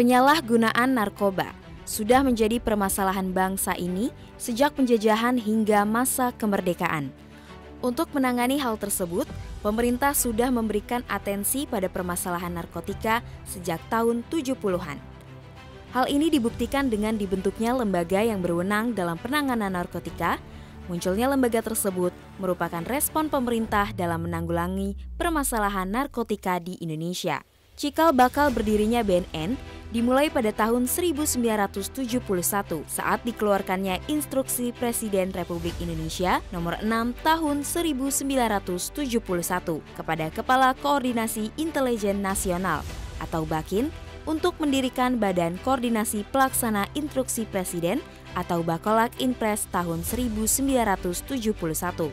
Penyalahgunaan narkoba sudah menjadi permasalahan bangsa ini sejak penjajahan hingga masa kemerdekaan. Untuk menangani hal tersebut, pemerintah sudah memberikan atensi pada permasalahan narkotika sejak tahun 70-an. Hal ini dibuktikan dengan dibentuknya lembaga yang berwenang dalam penanganan narkotika. Munculnya lembaga tersebut merupakan respon pemerintah dalam menanggulangi permasalahan narkotika di Indonesia. Cikal bakal berdirinya BNN dimulai pada tahun 1971 saat dikeluarkannya Instruksi Presiden Republik Indonesia nomor 6 tahun 1971 kepada Kepala Koordinasi Intelijen Nasional atau BAKIN untuk mendirikan Badan Koordinasi Pelaksana Instruksi Presiden atau Bakolak Inpres tahun 1971.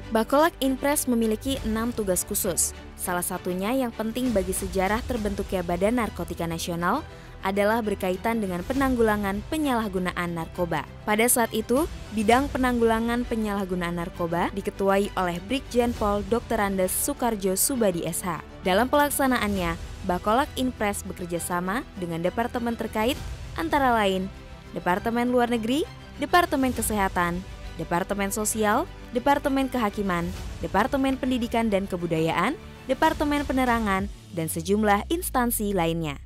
Bakolak Inpres memiliki 6 tugas khusus. Salah satunya yang penting bagi sejarah terbentuknya Badan Narkotika Nasional adalah berkaitan dengan penanggulangan penyalahgunaan narkoba. Pada saat itu, bidang penanggulangan penyalahgunaan narkoba diketuai oleh Brigjen Pol Dr. Andes Soekarjo Subadi SH. Dalam pelaksanaannya, Bakolak Inpres bekerja sama dengan departemen terkait antara lain Departemen Luar Negeri, Departemen Kesehatan, Departemen Sosial, Departemen Kehakiman, Departemen Pendidikan dan Kebudayaan, Departemen Penerangan, dan sejumlah instansi lainnya.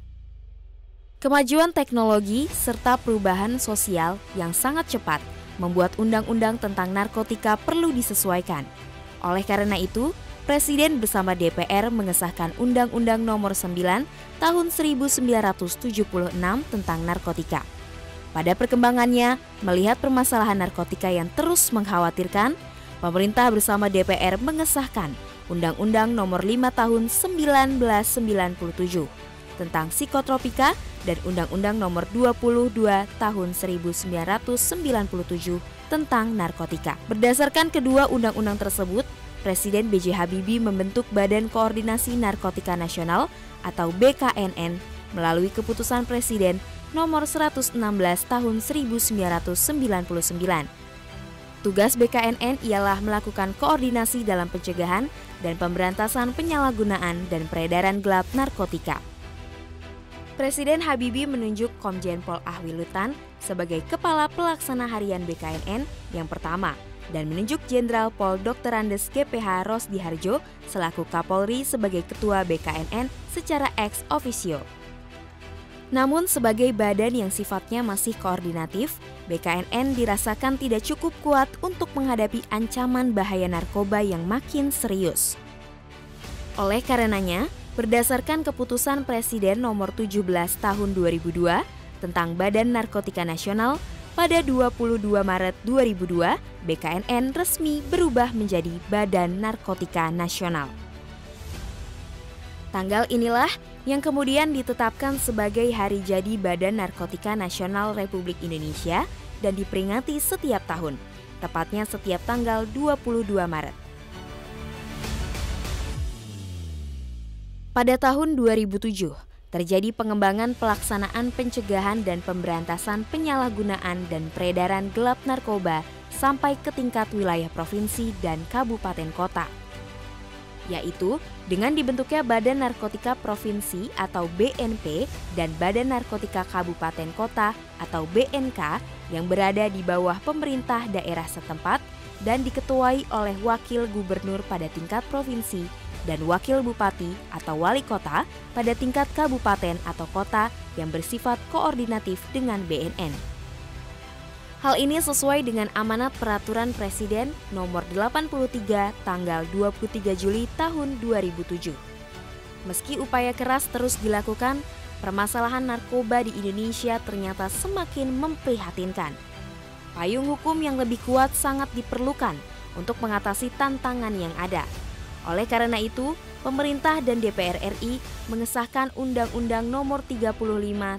Kemajuan teknologi serta perubahan sosial yang sangat cepat membuat undang-undang tentang narkotika perlu disesuaikan. Oleh karena itu, Presiden bersama DPR mengesahkan Undang-Undang Nomor 9 Tahun 1976 tentang narkotika. Pada perkembangannya, melihat permasalahan narkotika yang terus mengkhawatirkan, pemerintah bersama DPR mengesahkan Undang-Undang Nomor 5 Tahun 1997 tentang psikotropika dan Undang-Undang Nomor 22 Tahun 1997 tentang narkotika. Berdasarkan kedua undang-undang tersebut, Presiden B.J. Habibie membentuk Badan Koordinasi Narkotika Nasional atau BKNN melalui keputusan Presiden Nomor 116 Tahun 1999. Tugas BKNN ialah melakukan koordinasi dalam pencegahan dan pemberantasan penyalahgunaan dan peredaran gelap narkotika. Presiden Habibie menunjuk Komjen Pol Ahwilutan sebagai Kepala Pelaksana Harian BKNN yang pertama dan menunjuk Jenderal Pol Dr. Andes GPH Rosdiharjo selaku Kapolri sebagai Ketua BKNN secara ex officio. Namun sebagai badan yang sifatnya masih koordinatif, BKNN dirasakan tidak cukup kuat untuk menghadapi ancaman bahaya narkoba yang makin serius. Oleh karenanya, berdasarkan keputusan Presiden Nomor 17 Tahun 2002 tentang Badan Narkotika Nasional, pada 22 Maret 2002, BKNN resmi berubah menjadi Badan Narkotika Nasional. Tanggal inilah yang kemudian ditetapkan sebagai Hari Jadi Badan Narkotika Nasional Republik Indonesia dan diperingati setiap tahun, tepatnya setiap tanggal 22 Maret. Pada tahun 2007, terjadi pengembangan pelaksanaan pencegahan dan pemberantasan penyalahgunaan dan peredaran gelap narkoba sampai ke tingkat wilayah provinsi dan kabupaten kota. Yaitu dengan dibentuknya Badan Narkotika Provinsi atau BNP dan Badan Narkotika Kabupaten Kota atau BNK yang berada di bawah pemerintah daerah setempat dan diketuai oleh Wakil Gubernur pada tingkat provinsi dan Wakil Bupati atau Wali Kota pada tingkat kabupaten atau kota yang bersifat koordinatif dengan BNN. Hal ini sesuai dengan amanat Peraturan Presiden Nomor 83 tanggal 23 Juli tahun 2007. Meski upaya keras terus dilakukan, permasalahan narkoba di Indonesia ternyata semakin memprihatinkan. Payung hukum yang lebih kuat sangat diperlukan untuk mengatasi tantangan yang ada. Oleh karena itu, pemerintah dan DPR RI mengesahkan Undang-Undang Nomor 35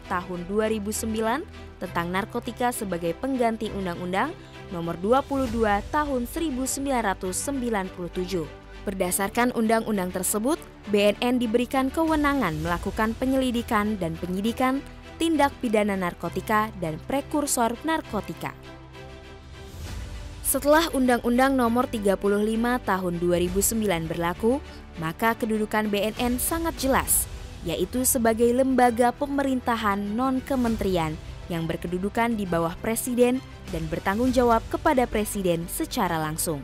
Tahun 2009 tentang narkotika sebagai pengganti Undang-Undang Nomor 22 Tahun 1997. Berdasarkan undang-undang tersebut, BNN diberikan kewenangan melakukan penyelidikan dan penyidikan tindak pidana narkotika dan prekursor narkotika. Setelah Undang-Undang Nomor 35 Tahun 2009 berlaku, maka kedudukan BNN sangat jelas. yaitu sebagai lembaga pemerintahan non-kementerian yang berkedudukan di bawah Presiden dan bertanggung jawab kepada Presiden secara langsung.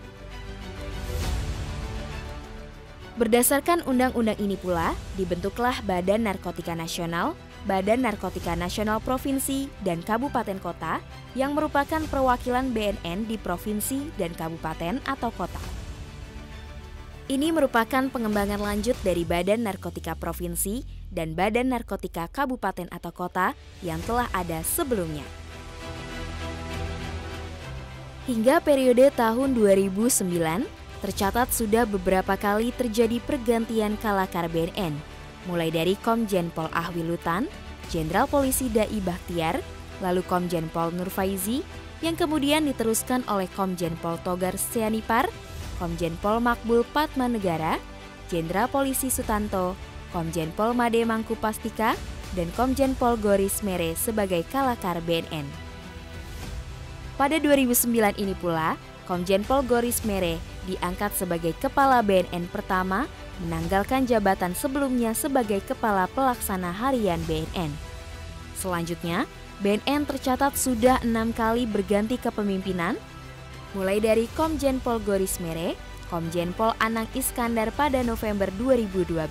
Berdasarkan undang-undang ini pula, dibentuklah Badan Narkotika Nasional, Badan Narkotika Nasional Provinsi dan Kabupaten Kota yang merupakan perwakilan BNN di provinsi dan kabupaten atau kota. Ini merupakan pengembangan lanjut dari Badan Narkotika Provinsi dan Badan Narkotika Kabupaten atau Kota yang telah ada sebelumnya. Hingga periode tahun 2009, tercatat sudah beberapa kali terjadi pergantian kalakar BNN, mulai dari Komjen Pol Ahwi Lutan, Jenderal Polisi Dai Bakhtiar, lalu Komjen Pol Nurfaizi, yang kemudian diteruskan oleh Komjen Pol Togar Sianipar, Komjen Pol Makbul Padmanegara, Jenderal Polisi Sutanto, Komjen Pol Made Mangkupastika, dan Komjen Pol Goris Mere sebagai kalakar BNN. Pada 2009 ini pula, Komjen Pol Goris Mere diangkat sebagai Kepala BNN pertama, menanggalkan jabatan sebelumnya sebagai Kepala Pelaksana Harian BNN. Selanjutnya, BNN tercatat sudah 6 kali berganti kepemimpinan, mulai dari Komjen Pol Goris Mere, Komjen Pol Anang Iskandar pada November 2012,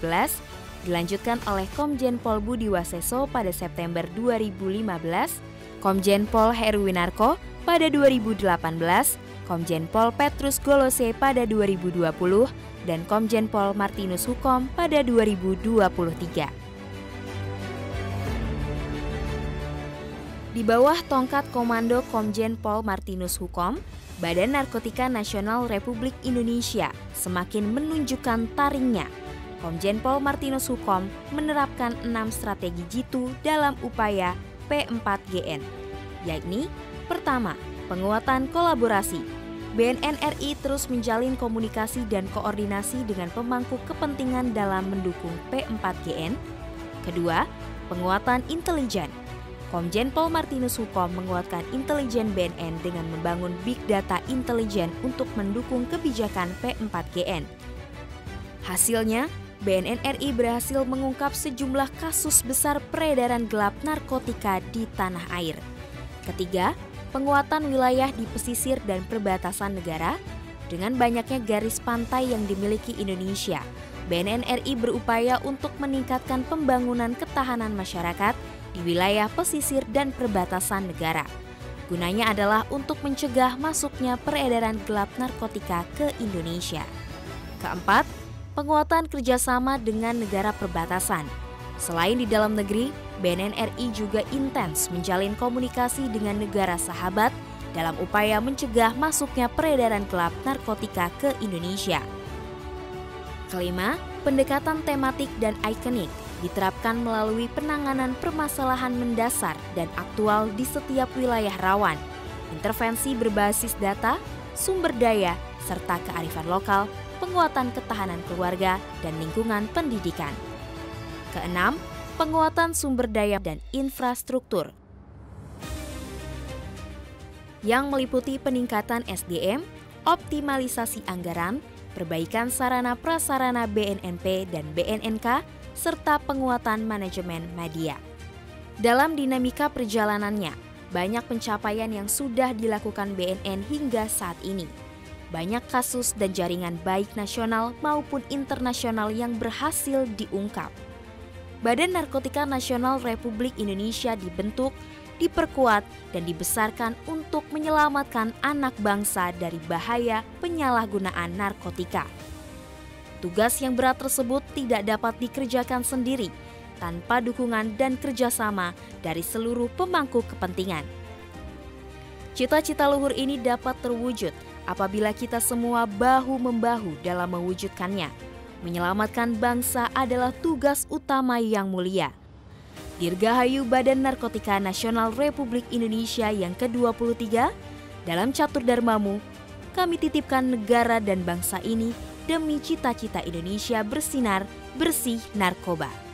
dilanjutkan oleh Komjen Pol Budi Waseso pada September 2015, Komjen Pol Heruwinarko pada 2018, Komjen Pol Petrus Golose pada 2020, dan Komjen Pol Martinus Hukom pada 2023. Di bawah tongkat komando Komjen Pol Martinus Hukom, Badan Narkotika Nasional Republik Indonesia semakin menunjukkan taringnya. Komjen Pol Martinus Hukom menerapkan 6 strategi jitu dalam upaya P4GN, yakni pertama, penguatan kolaborasi. BNN RI terus menjalin komunikasi dan koordinasi dengan pemangku kepentingan dalam mendukung P4GN. Kedua, penguatan intelijen. Komjen Pol Martinus Hukom menguatkan intelijen BNN dengan membangun big data intelijen untuk mendukung kebijakan P4GN. Hasilnya, BNN RI berhasil mengungkap sejumlah kasus besar peredaran gelap narkotika di tanah air. Ketiga, penguatan wilayah di pesisir dan perbatasan negara. Dengan banyaknya garis pantai yang dimiliki Indonesia, BNN RI berupaya untuk meningkatkan pembangunan ketahanan masyarakat di wilayah pesisir dan perbatasan negara. Gunanya adalah untuk mencegah masuknya peredaran gelap narkotika ke Indonesia. Keempat, penguatan kerjasama dengan negara perbatasan. Selain di dalam negeri, BNN RI juga intens menjalin komunikasi dengan negara sahabat dalam upaya mencegah masuknya peredaran gelap narkotika ke Indonesia. Kelima, pendekatan tematik dan ikonik diterapkan melalui penanganan permasalahan mendasar dan aktual di setiap wilayah rawan, intervensi berbasis data, sumber daya, serta kearifan lokal, penguatan ketahanan keluarga, dan lingkungan pendidikan. Keenam, penguatan sumber daya dan infrastruktur yang meliputi peningkatan SDM, optimalisasi anggaran, perbaikan sarana prasarana BNNP dan BNNK, serta penguatan manajemen media. Dalam dinamika perjalanannya, banyak pencapaian yang sudah dilakukan BNN hingga saat ini. Banyak kasus dan jaringan baik nasional maupun internasional yang berhasil diungkap. Badan Narkotika Nasional Republik Indonesia dibentuk, diperkuat, dan dibesarkan untuk menyelamatkan anak bangsa dari bahaya penyalahgunaan narkotika. Tugas yang berat tersebut tidak dapat dikerjakan sendiri tanpa dukungan dan kerjasama dari seluruh pemangku kepentingan. Cita-cita luhur ini dapat terwujud apabila kita semua bahu-membahu dalam mewujudkannya. Menyelamatkan bangsa adalah tugas utama yang mulia. Dirgahayu Badan Narkotika Nasional Republik Indonesia yang ke-23, dalam catur dharmamu, kami titipkan negara dan bangsa ini demi cita-cita Indonesia bersinar bersih narkoba.